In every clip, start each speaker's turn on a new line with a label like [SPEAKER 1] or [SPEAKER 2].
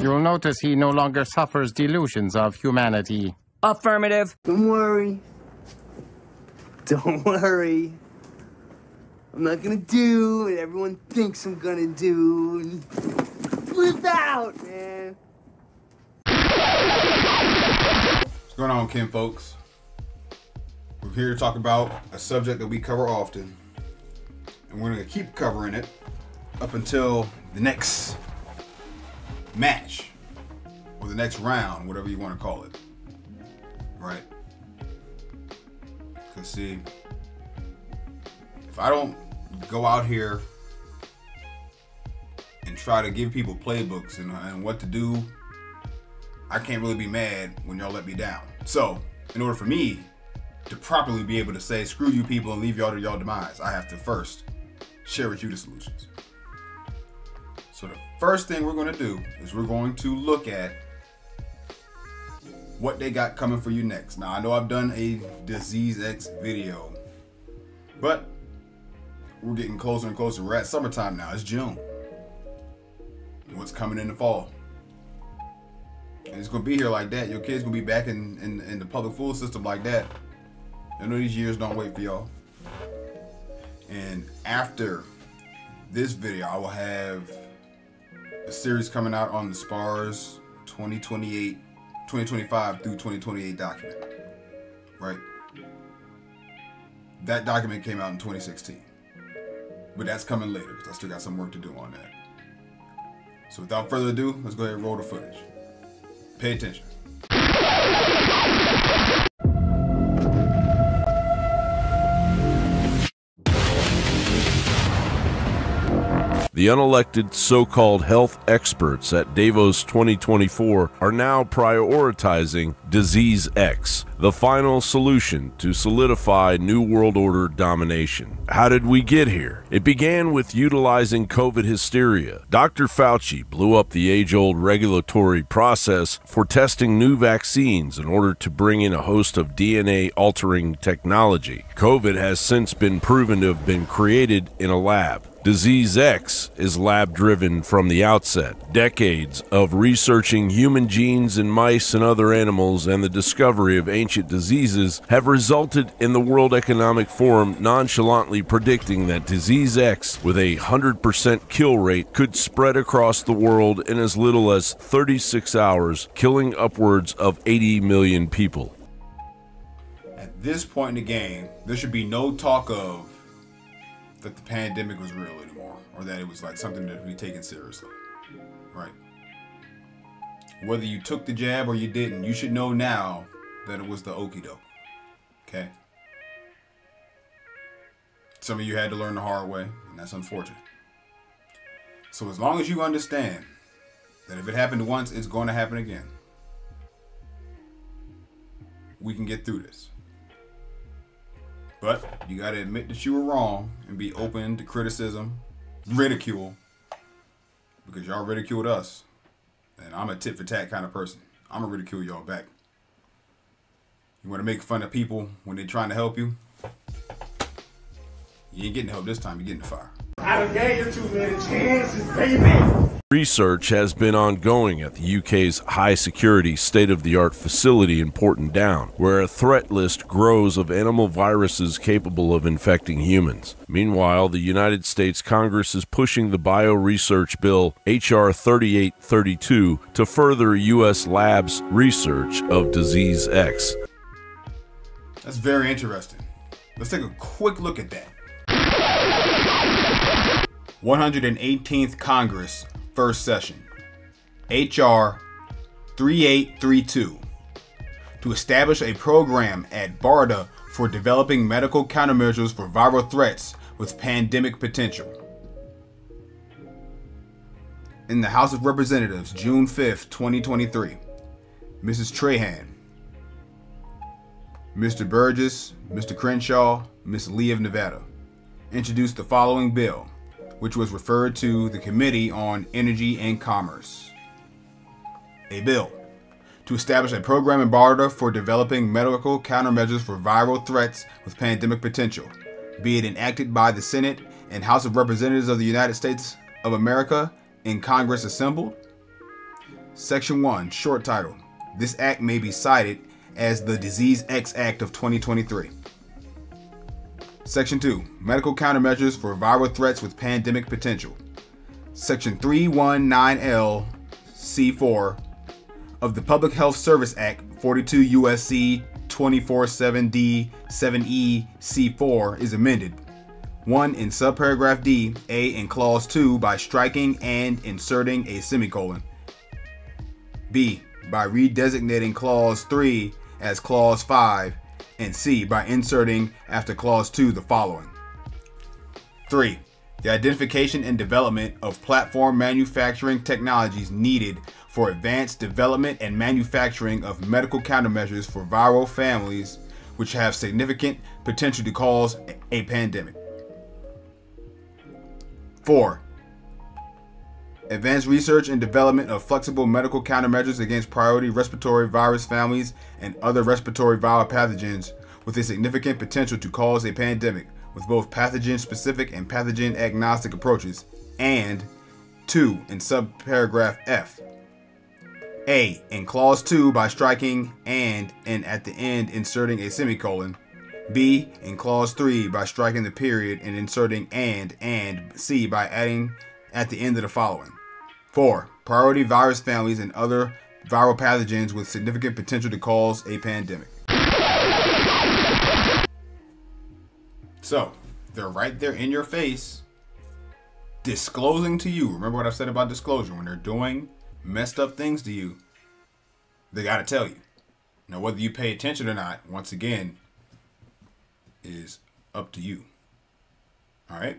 [SPEAKER 1] You'll notice he no longer suffers delusions of humanity.
[SPEAKER 2] Affirmative.
[SPEAKER 3] Don't worry. Don't worry. I'm not gonna do what everyone thinks I'm gonna do. Flip out, man.
[SPEAKER 4] What's going on, Kin folks? We're here to talk about a subject that we cover often, and we're gonna keep covering it up until the next match or the next round, whatever you want to call it. Right? Because see, if I don't go out here and try to give people playbooks and what to do, I can't really be mad when y'all let me down. So, in order for me to properly be able to say screw you people and leave y'all to y'all demise, I have to first share with you the solutions. So the first thing we're going to do is we're going to look at what they got coming for you next. Now, I know I've done a Disease X video, but we're getting closer and closer. We're at summertime now. It's June. What's coming in the fall? And it's going to be here like that. Your kids going to be back in the public school system like that. I know these years don't wait for y'all. And after this video, I will have a series coming out on the SPARS 2025 through 2028 document. Right? That document came out in 2016. But that's coming later because I still got some work to do on that. So without further ado, let's go ahead and roll the footage. Pay attention.
[SPEAKER 5] The unelected so-called health experts at Davos 2024 are now prioritizing Disease X, the final solution to solidify New World Order domination. How did we get here? It began with utilizing COVID hysteria. Dr. Fauci blew up the age-old regulatory process for testing new vaccines in order to bring in a host of DNA-altering technology. COVID has since been proven to have been created in a lab. Disease X is lab-driven from the outset. Decades of researching human genes in mice and other animals and the discovery of ancient diseases have resulted in the World Economic Forum nonchalantly predicting that Disease X, with a 100% kill rate, could spread across the world in as little as 36 hours, killing upwards of 80 million people.
[SPEAKER 4] At this point in the game, there should be no talk of that the pandemic was real anymore, or that it was like something that we taken seriously, right? Whether you took the jab or you didn't, you should know now that it was the okie doke, okay? Some of you had to learn the hard way, and that's unfortunate. So as long as you understand that if it happened once, it's going to happen again, we can get through this. But you got to admit that you were wrong and be open to criticism, ridicule, because y'all ridiculed us. And I'm a tit for tat kind of person. I'm going to ridicule y'all back. You want to make fun of people when they're trying to help you? You ain't getting help this time, you're getting the fire.
[SPEAKER 6] I done gave you too many chances, baby.
[SPEAKER 5] Research has been ongoing at the UK's high-security, state-of-the-art facility in Porton Down, where a threat list grows of animal viruses capable of infecting humans. Meanwhile, the United States Congress is pushing the bioresearch bill H.R. 3832 to further U.S. labs' research of Disease X.
[SPEAKER 4] That's very interesting. Let's take a quick look at that. 118th Congress, first session, H.R. 3832, to establish a program at BARDA for developing medical countermeasures for viral threats with pandemic potential. In the House of Representatives, June 5th, 2023, Mrs. Trahan, Mr. Burgess, Mr. Crenshaw, Ms. Lee of Nevada introduced the following bill, which was referred to the Committee on Energy and Commerce. A bill to establish a program in BARDA for developing medical countermeasures for viral threats with pandemic potential, be it enacted by the Senate and House of Representatives of the United States of America in Congress assembled. Section 1, short title. This act may be cited as the Disease X Act of 2023. Section 2, medical countermeasures for viral threats with pandemic potential. Section 319L C4 of the Public Health Service Act 42 U.S.C. 247D 7E C4 is amended. 1. In subparagraph D, A in clause 2 by striking and inserting a semicolon. B. By redesignating clause 3 as clause 5, and C. By inserting after clause 2 the following. 3. The identification and development of platform manufacturing technologies needed for advanced development and manufacturing of medical countermeasures for viral families which have significant potential to cause a pandemic. 4. Advanced research and development of flexible medical countermeasures against priority respiratory virus families and other respiratory viral pathogens with a significant potential to cause a pandemic, with both pathogen-specific and pathogen-agnostic approaches. And 2. In subparagraph F, A. In clause 2 by striking and at the end inserting a semicolon. B. In clause 3 by striking the period and inserting and C. by adding at the end of the following. 4. Priority virus families and other viral pathogens with significant potential to cause a pandemic. So, they're right there in your face, disclosing to you. Remember what I said about disclosure? When they're doing messed up things to you, they got to tell you. Now, whether you pay attention or not, once again, is up to you. All right?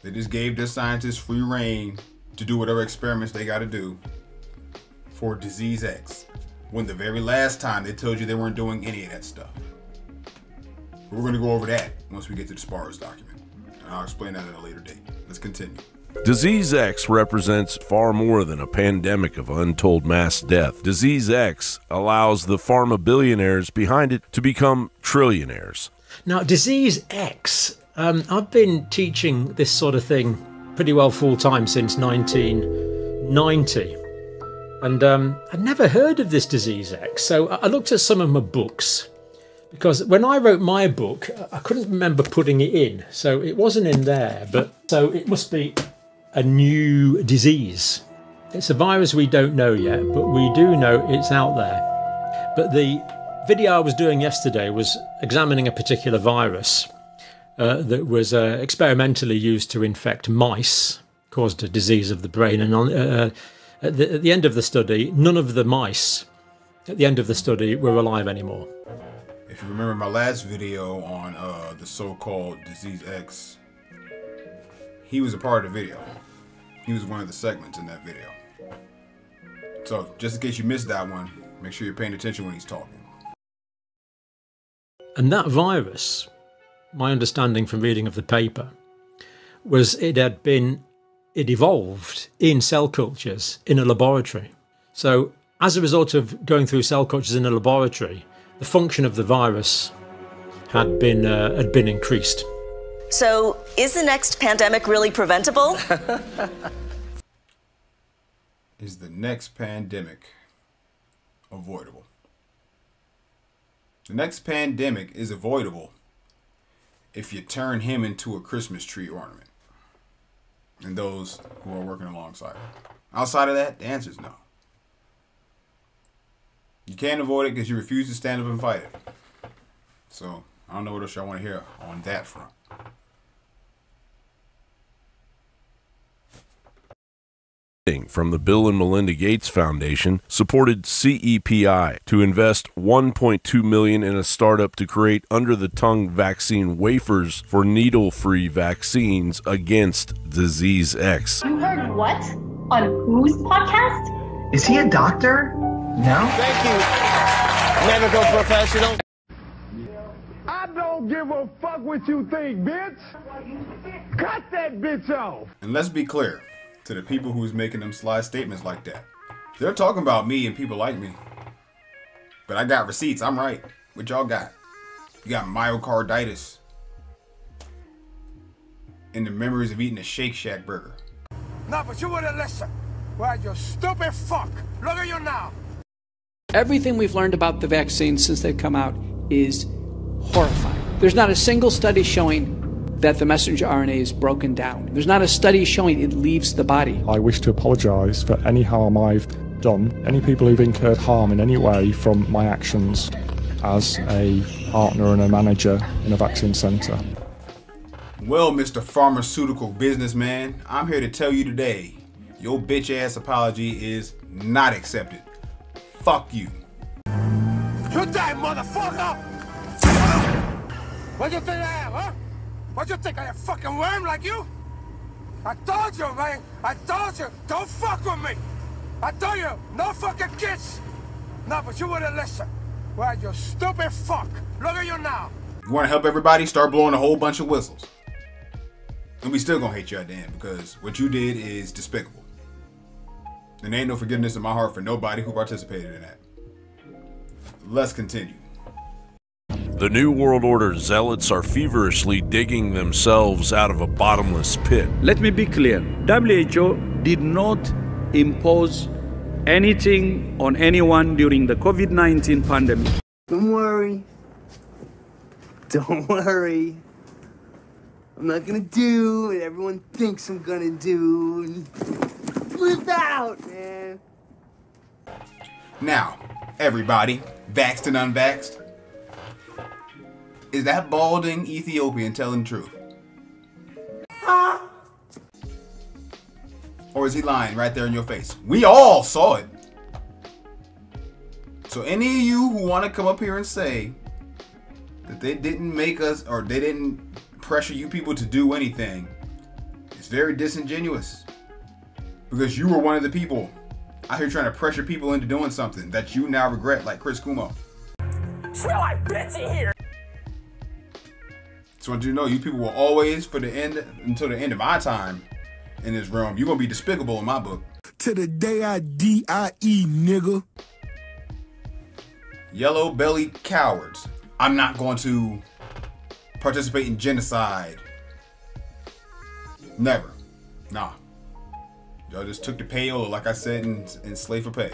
[SPEAKER 4] They just gave their scientists free reign to do whatever experiments they got to do for Disease X, when the very last time they told you they weren't doing any of that stuff. We're going to go over that once we get to the SPARS document, and I'll explain that at a later date. Let's continue.
[SPEAKER 5] Disease X represents far more than a pandemic of untold mass death. Disease X allows the pharma billionaires behind it to become trillionaires.
[SPEAKER 2] Now, Disease X, I've been teaching this sort of thing pretty well full-time since 1990. And I'd never heard of this Disease X, so I looked at some of my books. Because when I wrote my book, I couldn't remember putting it in. So it wasn't in there, but so it must be a new disease. It's a virus we don't know yet, but we do know it's out there. But the video I was doing yesterday was examining a particular virus that was experimentally used to infect mice, caused a disease of the brain. And at the end of the study, none of the mice at the end of the study were alive anymore.
[SPEAKER 4] If you remember my last video on the so-called Disease X, he was a part of the video. He was one of the segments in that video. So just in case you missed that one, make sure you're paying attention when he's talking.
[SPEAKER 2] And that virus, my understanding from reading of the paper, was it evolved in cell cultures in a laboratory. So as a result of going through cell cultures in a laboratory, the function of the virus had been increased.
[SPEAKER 7] So, is the next pandemic really preventable?
[SPEAKER 4] Is the next pandemic avoidable? The next pandemic is avoidable if you turn him into a Christmas tree ornament, and those who are working alongside him. Outside of that, the answer is no. You can't avoid it because you refuse to stand up and fight it. So, I don't know what else y'all want to hear on that front.
[SPEAKER 5] From the Bill and Melinda Gates Foundation supported CEPI to invest $1.2 million in a startup to create under-the-tongue vaccine wafers for needle-free vaccines against Disease X.
[SPEAKER 8] You heard what? On whose podcast?
[SPEAKER 9] Is he a doctor? No?
[SPEAKER 6] Thank you, medical professional.
[SPEAKER 10] I don't give a fuck what you think, bitch. Cut that bitch off.
[SPEAKER 4] And let's be clear to the people who's making them sly statements like that. They're talking about me and people like me. But I got receipts. I'm right. What y'all got? You got myocarditis and the memories of eating a Shake Shack burger.
[SPEAKER 6] No, but you wouldn't listen.
[SPEAKER 10] Why, you stupid fuck! Look at you now!
[SPEAKER 11] Everything we've learned about the vaccine since they've come out is horrifying. There's not a single study showing that the messenger RNA is broken down. There's not a study showing it leaves the body.
[SPEAKER 12] I wish to apologise for any harm I've done, any people who've incurred harm in any way from my actions as a partner and a manager in a vaccine centre.
[SPEAKER 4] Well, Mr. Pharmaceutical Businessman, I'm here to tell you today, your bitch ass apology is not accepted. Fuck you.
[SPEAKER 10] You die, motherfucker! What you think I am, huh? What you think I am, a fucking worm like you? I told you, man. I told you, don't fuck with me. I told you, no fucking kids. No, but you wouldn't listen. Well, you stupid fuck. Look at you now.
[SPEAKER 4] You want to help everybody? Start blowing a whole bunch of whistles. And we still gonna hate you at the end because what you did is despicable. And there ain't no forgiveness in my heart for nobody who participated in that. Let's continue.
[SPEAKER 5] The New World Order zealots are feverishly digging themselves out of a bottomless pit.
[SPEAKER 13] Let me be clear. WHO did not impose anything on anyone during the COVID-19 pandemic.
[SPEAKER 3] Don't worry. Don't worry. I'm not gonna do what everyone thinks I'm gonna do. Flip out, man.
[SPEAKER 4] Now, everybody, vaxxed and unvaxxed, is that balding Ethiopian telling the truth? Or is he lying right there in your face? We all saw it. So any of you who want to come up here and say that they didn't make us, or they didn't pressure you people to do anything, it's very disingenuous. Because you were one of the people out here trying to pressure people into doing something that you now regret, like Chris Kumo.
[SPEAKER 6] Smell like Betsy here.
[SPEAKER 4] So I want you to know, you people will always, for the end, until the end of my time in this realm, you're gonna be despicable in my book.
[SPEAKER 10] To the day I D-I-E, nigga.
[SPEAKER 4] Yellow belly cowards. I'm not going to participate in genocide. Never. Nah. Y'all just took the payola, like I said, in Slave for Pay.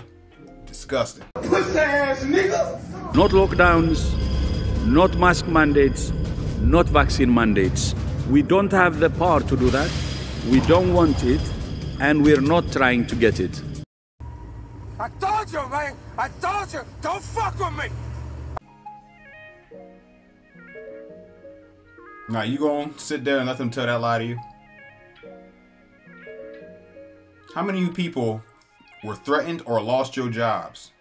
[SPEAKER 4] Disgusting.
[SPEAKER 10] Pussy ass nigga.
[SPEAKER 13] Not lockdowns, not mask mandates, not vaccine mandates. We don't have the power to do that. We don't want it, and we're not trying to get it.
[SPEAKER 10] I told you, man. I told you, don't fuck with me.
[SPEAKER 4] Now, you gonna sit there and let them tell that lie to you? How many of you people were threatened or lost your jobs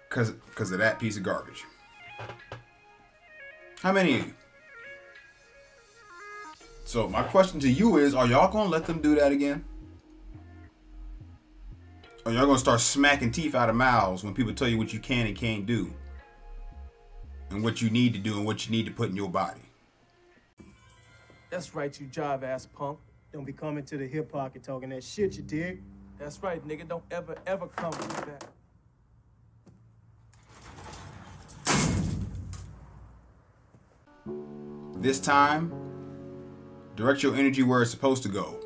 [SPEAKER 4] because of that piece of garbage? How many of you? So my question to you is, are y'all gonna let them do that again? Or y'all gonna start smacking teeth out of mouths when people tell you what you can and can't do, and what you need to do and what you need to put in your body?
[SPEAKER 14] That's right, you jive ass punk. Don't be coming to the hip pocket talking that shit, you dig? That's right, nigga. Don't ever come with that.
[SPEAKER 4] This time, direct your energy where it's supposed to go,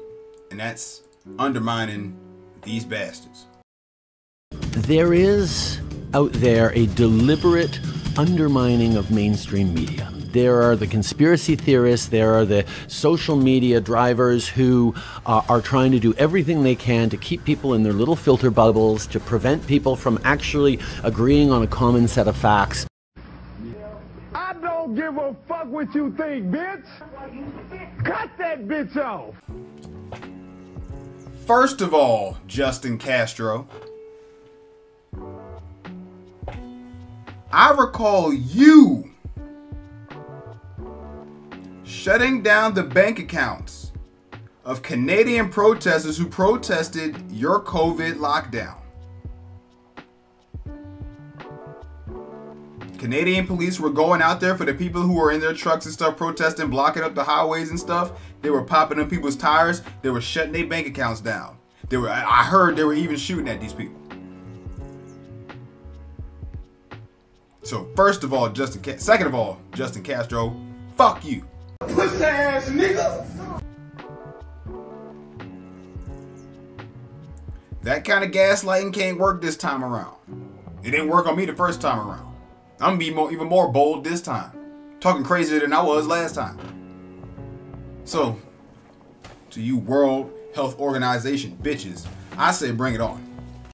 [SPEAKER 4] and that's undermining these bastards.
[SPEAKER 15] There is out there a deliberate undermining of mainstream media. There are the conspiracy theorists, there are the social media drivers who are trying to do everything they can to keep people in their little filter bubbles, to prevent people from actually agreeing on a common set of facts.
[SPEAKER 10] I don't give a fuck what you think, bitch. Cut that bitch off.
[SPEAKER 4] First of all, Justin Castro, I recall you shutting down the bank accounts of Canadian protesters who protested your COVID lockdown. Canadian police were going out there for the people who were in their trucks and stuff protesting, blocking up the highways and stuff. They were popping up people's tires. They were shutting their bank accounts down. I heard they were even shooting at these people. So first of all, second of all, Justin Castro, fuck you.
[SPEAKER 10] Pussy ass nigga.
[SPEAKER 4] That kind of gaslighting can't work this time around. It didn't work on me the first time around. I'm gonna be even more bold this time. Talking crazier than I was last time. So, to you World Health Organization bitches, I say bring it on.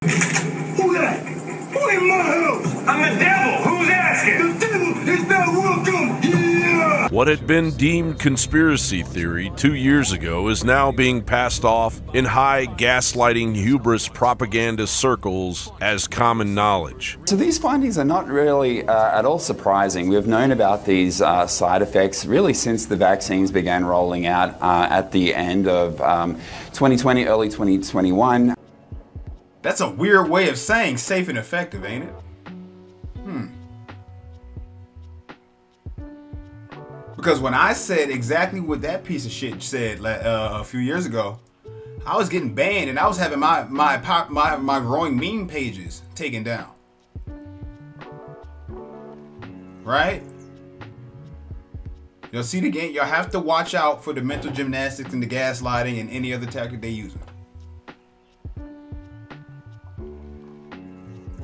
[SPEAKER 10] Who that? Who in my house? I'm the devil. Who's asking? The devil is not welcome here.
[SPEAKER 5] What had been deemed conspiracy theory 2 years ago is now being passed off in high gaslighting hubris propaganda circles as common knowledge.
[SPEAKER 16] So these findings are not really at all surprising. We've known about these side effects really since the vaccines began rolling out at the end of 2020, early 2021.
[SPEAKER 4] That's a weird way of saying safe and effective, ain't it? Because when I said exactly what that piece of shit said a few years ago, I was getting banned and I was having my growing meme pages taken down. Right? You'll see the game. Y'all have to watch out for the mental gymnastics and the gaslighting and any other tactic they use.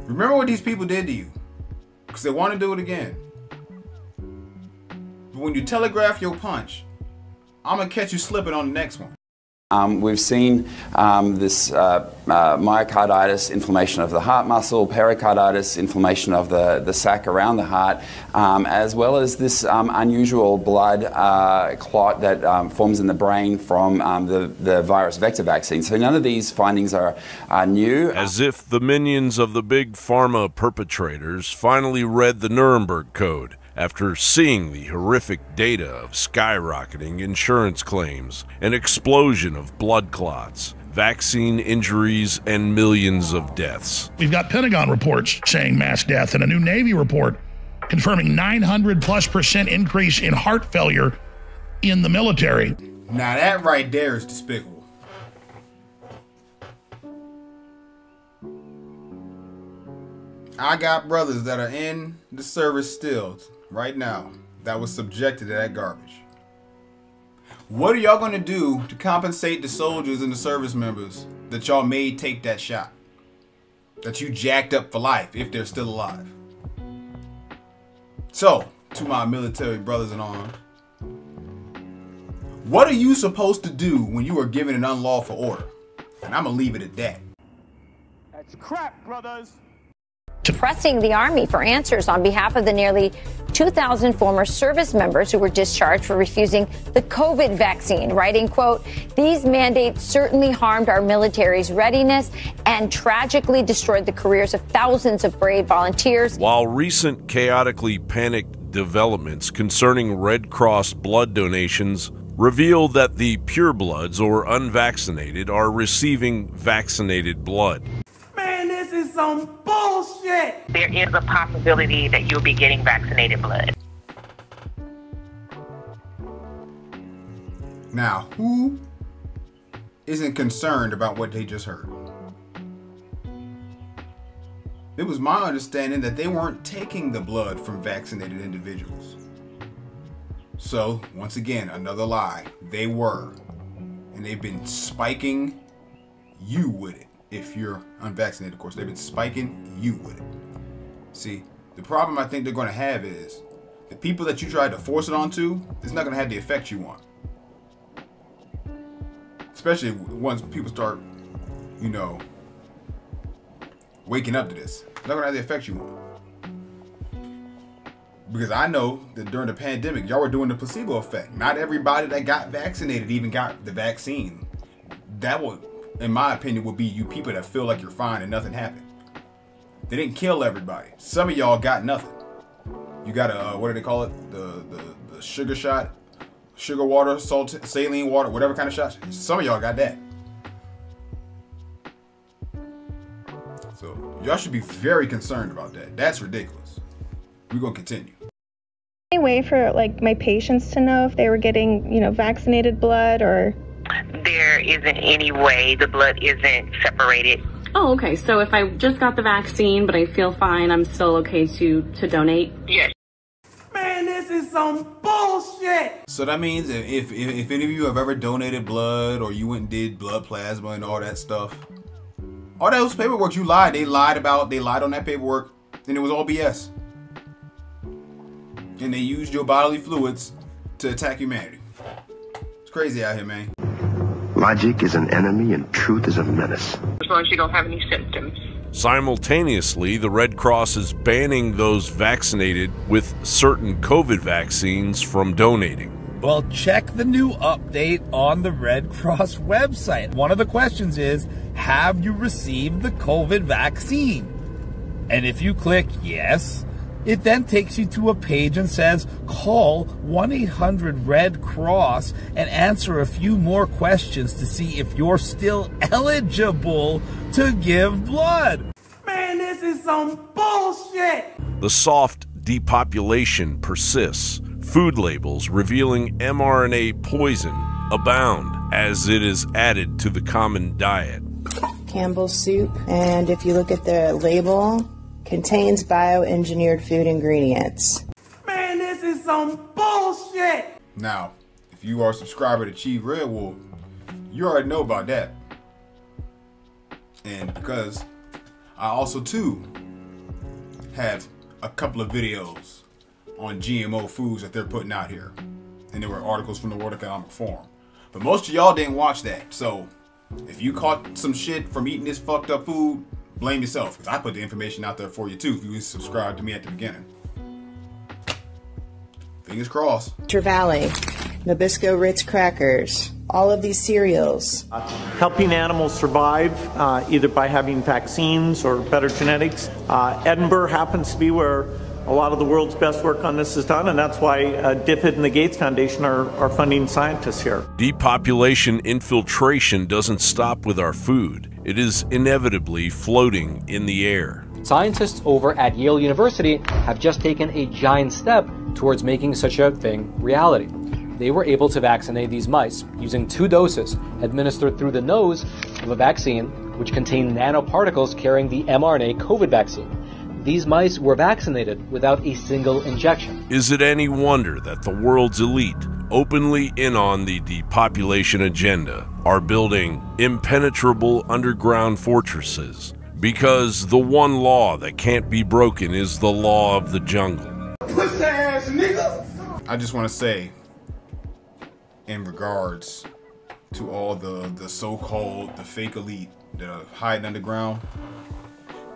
[SPEAKER 4] Remember what these people did to you, because they want to do it again. But when you telegraph your punch, I'm going to catch you slipping on the next one.
[SPEAKER 16] We've seen this myocarditis, inflammation of the heart muscle, pericarditis, inflammation of the sac around the heart, as well as this unusual blood clot that forms in the brain from the virus vector vaccine. So none of these findings are new.
[SPEAKER 5] As if the minions of the big pharma perpetrators finally read the Nuremberg Code after seeing the horrific data of skyrocketing insurance claims, an explosion of blood clots, vaccine injuries, and millions of deaths.
[SPEAKER 17] We've got Pentagon reports saying mass death and a new Navy report confirming 900+% increase in heart failure in the military.
[SPEAKER 4] Now that right there is despicable. I got brothers that are in the service still right now that was subjected to that garbage. What are y'all gonna do to compensate the soldiers and the service members that y'all made take that shot? That you jacked up for life if they're still alive? So, to my military brothers in arms, what are you supposed to do when you are given an unlawful order? And I'm gonna leave it at that.
[SPEAKER 14] That's crap, brothers.
[SPEAKER 18] Pressing the Army for answers on behalf of the nearly 2,000 former service members who were discharged for refusing the COVID vaccine, writing, quote, "These mandates certainly harmed our military's readiness and tragically destroyed the careers of thousands of brave volunteers."
[SPEAKER 5] While recent chaotically panicked developments concerning Red Cross blood donations reveal that the purebloods or unvaccinated are receiving vaccinated blood.
[SPEAKER 10] Man, this is some bullshit.
[SPEAKER 19] There is a possibility that you'll be getting vaccinated blood.
[SPEAKER 4] Now, who isn't concerned about what they just heard? It was my understanding that they weren't taking the blood from vaccinated individuals. So, once again, another lie. They were. And they've been spiking you with it. If you're unvaccinated, of course, they've been spiking you with it. See, the problem I think they're going to have is the people that you tried to force it onto, it's not going to have the effect you want. Especially once people start, you know, waking up to this. It's not going to have the effect you want. Because I know that during the pandemic, y'all were doing the placebo effect. Not everybody that got vaccinated even got the vaccine. That would, in my opinion, would be you people that feel like you're fine and nothing happened. They didn't kill everybody. Some of y'all got nothing. You got a, what do they call it? The sugar shot, sugar water, salt, saline water, whatever kind of shot. Some of y'all got that. So y'all should be very concerned about that. That's ridiculous. We're gonna continue.
[SPEAKER 20] Any way for like my patients to know if they were getting, you know, vaccinated blood or?
[SPEAKER 19] There isn't any way. The blood isn't separated.
[SPEAKER 21] Oh, okay. So if I just got the vaccine, but I feel fine, I'm still okay to donate?
[SPEAKER 19] Yes.
[SPEAKER 10] Man, this is some bullshit.
[SPEAKER 4] So that means if any of you have ever donated blood or you went and did blood plasma and all that stuff, All those paperwork you lied. They lied on that paperwork, and it was all BS. And they used your bodily fluids to attack humanity. It's crazy out here, man.
[SPEAKER 1] Logic is an enemy and truth is a menace.
[SPEAKER 19] As long as you don't have any symptoms.
[SPEAKER 5] Simultaneously, the Red Cross is banning those vaccinated with certain COVID vaccines from donating.
[SPEAKER 22] Well, check the new update on the Red Cross website. One of the questions is, have you received the COVID vaccine? And if you click yes, it then takes you to a page and says, call 1-800-RED-CROSS and answer a few more questions to see if you're still eligible to give blood.
[SPEAKER 6] Man, this is some bullshit.
[SPEAKER 5] The soft depopulation persists. Food labels revealing mRNA poison abound as it is added to the common diet.
[SPEAKER 23] Campbell's soup, and if you look at the label, contains bioengineered food ingredients.
[SPEAKER 6] Man, this is some bullshit.
[SPEAKER 4] Now, if you are a subscriber to Chief RedWolf, you already know about that. And because I also too have a couple of videos on GMO foods that they're putting out here. And there were articles from the World Economic Forum. But most of y'all didn't watch that. So if you caught some shit from eating this fucked up food, blame yourself, because I put the information out there for you too if you subscribe to me at the beginning. Fingers crossed.
[SPEAKER 23] Trevally, Nabisco Ritz crackers, all of these cereals.
[SPEAKER 24] Helping animals survive either by having vaccines or better genetics. Edinburgh happens to be where a lot of the world's best work on this is done, and that's why DFID and the Gates Foundation are funding scientists here.
[SPEAKER 5] Depopulation infiltration doesn't stop with our food. It is inevitably floating in the air.
[SPEAKER 25] Scientists over at Yale University have just taken a giant step towards making such a thing reality. They were able to vaccinate these mice using 2 doses administered through the nose of a vaccine which contained nanoparticles carrying the mRNA COVID vaccine. These mice were vaccinated without a single injection.
[SPEAKER 5] Is it any wonder that the world's elite, openly in on the depopulation agenda, are building impenetrable underground fortresses? Because the one law that can't be broken is the law of the jungle.
[SPEAKER 6] Pussy ass nigga.
[SPEAKER 4] I just want to say, in regards to all the so-called, the fake elite that are hiding underground,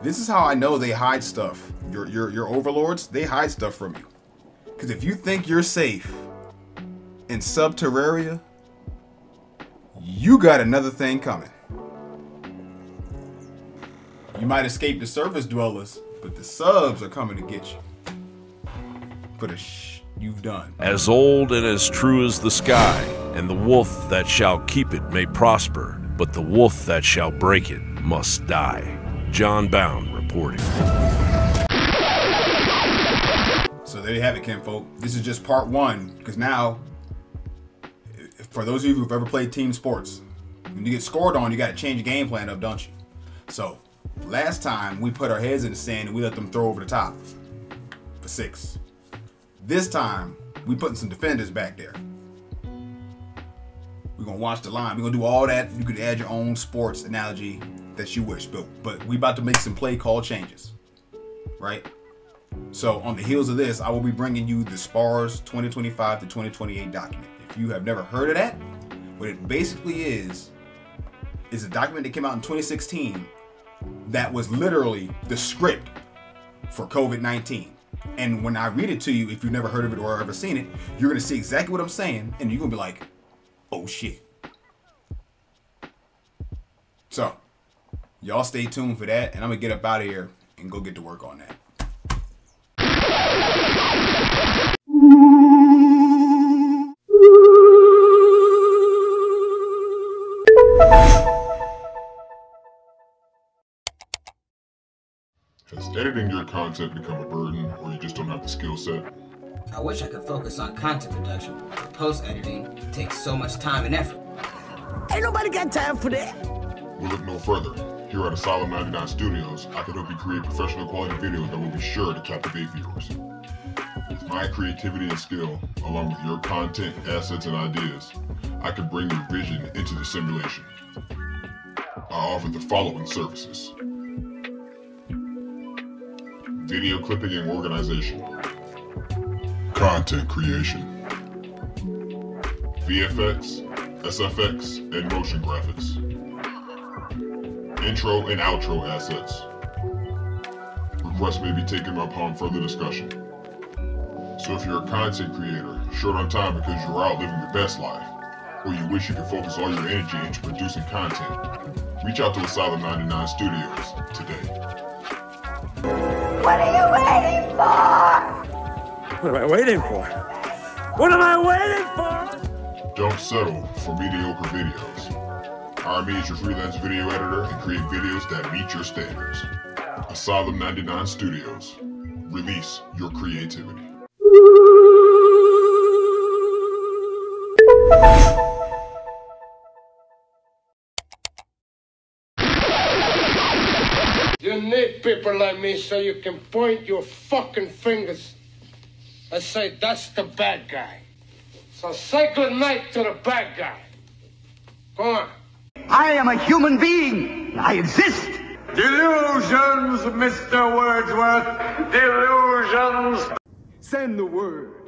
[SPEAKER 4] this is how I know they hide stuff. Your overlords, they hide stuff from you. Because if you think you're safe in Subterraria, you got another thing coming. You might escape the surface dwellers, but the subs are coming to get you for the you've done.
[SPEAKER 5] As old and as true as the sky, and the wolf that shall keep it may prosper, but the wolf that shall break it must die. John Bound reporting.
[SPEAKER 4] So there you have it, kinfolk. This is just part 1, because now, for those of you who've ever played team sports, when you get scored on, you got to change your game plan up, don't you? So last time we put our heads in the sand and we let them throw over the top for 6. This time we putting some defenders back there. We're gonna watch the line. We're gonna do all that. You could add your own sports analogy that you wish, but we about to make some play call changes, right? So on the heels of this, I will be bringing you the SPARS 2025 to 2028 document. If you have never heard of that, what it basically is a document that came out in 2016 that was literally the script for COVID-19. And when I read it to you, if you've never heard of it or ever seen it, you're gonna see exactly what I'm saying, and you're gonna be like, oh shit. So, y'all stay tuned for that, and I'm gonna get up out of here and go get to work on that.
[SPEAKER 26] Has editing your content become a burden, or you just don't have the skill set?
[SPEAKER 27] I wish I could focus on content production, but post-editing takes so much time and effort. Ain't nobody got time for that.
[SPEAKER 26] We'll look no further. Here at Asylum 99 Studios, I can help you create professional quality videos that will be sure to captivate viewers. With my creativity and skill, along with your content, assets, and ideas, I can bring your vision into the simulation. I offer the following services: video clipping and organization, content creation, VFX, SFX, and motion graphics, intro and outro assets. Requests may be taken upon further discussion. So if you're a content creator, short on time because you're out living your best life, or you wish you could focus all your energy into producing content, reach out to Asylum 99 Studios today.
[SPEAKER 10] What are you waiting for?
[SPEAKER 6] What am I waiting for? What am I waiting for?
[SPEAKER 26] Don't settle for mediocre videos. Hire me as your freelance video editor and create videos that meet your standards. Asylum 99 Studios. Release your creativity.
[SPEAKER 10] You need people like me so you can point your fucking fingers and say, that's the bad guy. So say goodnight to the bad guy. Go on.
[SPEAKER 6] I am a human being. I exist.
[SPEAKER 10] Delusions, Mr. Wordsworth. Delusions.
[SPEAKER 6] Send the word.